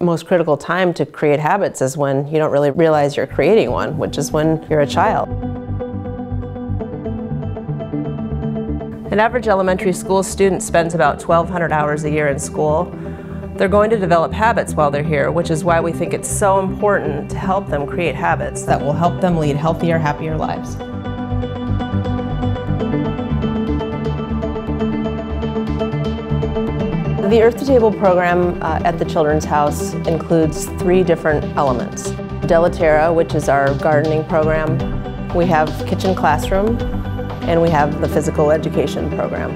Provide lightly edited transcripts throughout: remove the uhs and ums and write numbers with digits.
most critical time to create habits is when you don't really realize you're creating one, which is when you're a child. An average elementary school student spends about 1,200 hours a year in school. They're going to develop habits while they're here, which is why we think it's so important to help them create habits that will help them lead healthier, happier lives. The Earth to Table program at the Children's House includes 3 different elements. Della, Terra, which is our gardening program. We have kitchen classroom, and we have the physical education program.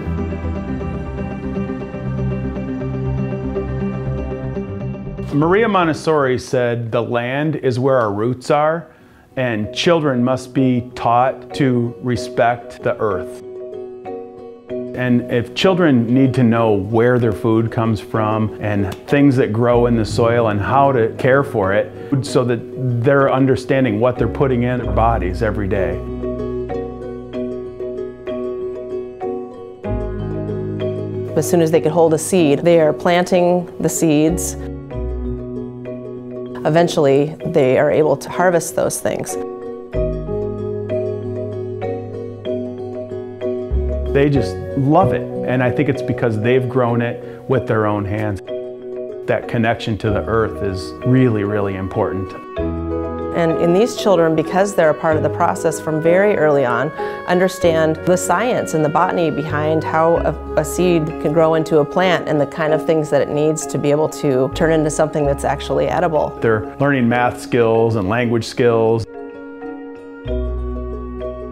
Maria Montessori said the land is where our roots are, and children must be taught to respect the earth. And if children need to know where their food comes from and things that grow in the soil and how to care for it so that they're understanding what they're putting in their bodies every day. As soon as they could hold a seed, they are planting the seeds. Eventually, they are able to harvest those things. They just love it, and I think it's because they've grown it with their own hands. That connection to the earth is really, really important. And in these children, because they're a part of the process from very early on, understand the science and the botany behind how a seed can grow into a plant and the kind of things that it needs to be able to turn into something that's actually edible. They're learning math skills and language skills.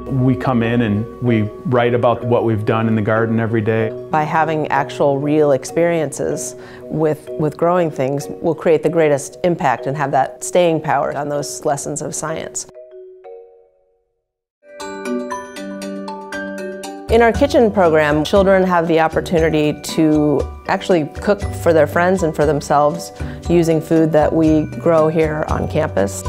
We come in and we write about what we've done in the garden every day. By having actual real experiences with growing things, we'll create the greatest impact and have that staying power on those lessons of science. In our kitchen program, children have the opportunity to actually cook for their friends and for themselves using food that we grow here on campus.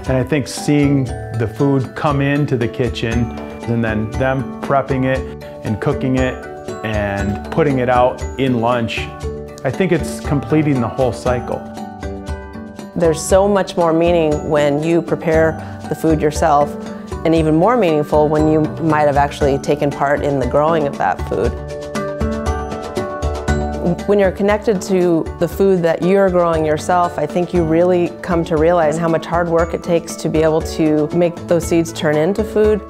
And I think seeing the food come into the kitchen and then them prepping it and cooking it and putting it out in lunch, I think it's completing the whole cycle. There's so much more meaning when you prepare the food yourself, and even more meaningful when you might have actually taken part in the growing of that food. When you're connected to the food that you're growing yourself, I think you really come to realize how much hard work it takes to be able to make those seeds turn into food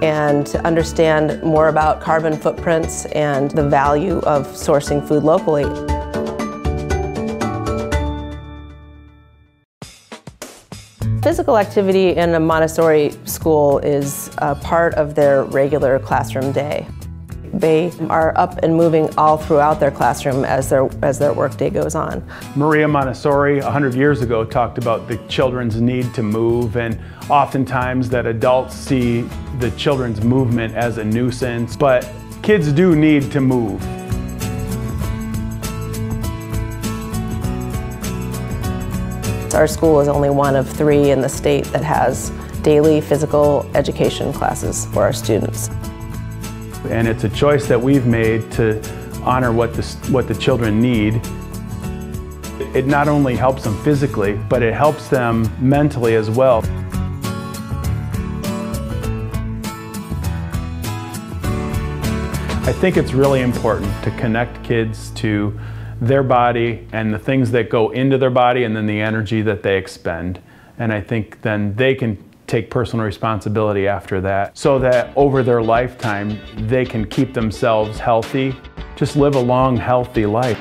and to understand more about carbon footprints and the value of sourcing food locally. Physical activity in a Montessori school is a part of their regular classroom day. They are up and moving all throughout their classroom as their workday goes on. Maria Montessori 100 years ago talked about the children's need to move, and oftentimes that adults see the children's movement as a nuisance, but kids do need to move. Our school is only one of 3 in the state that has daily physical education classes for our students. And it's a choice that we've made to honor what the children need. It not only helps them physically, but it helps them mentally as well. I think it's really important to connect kids to their body and the things that go into their body and then the energy that they expend. And I think then they can take personal responsibility after that so that over their lifetime they can keep themselves healthy, just live a long, healthy life.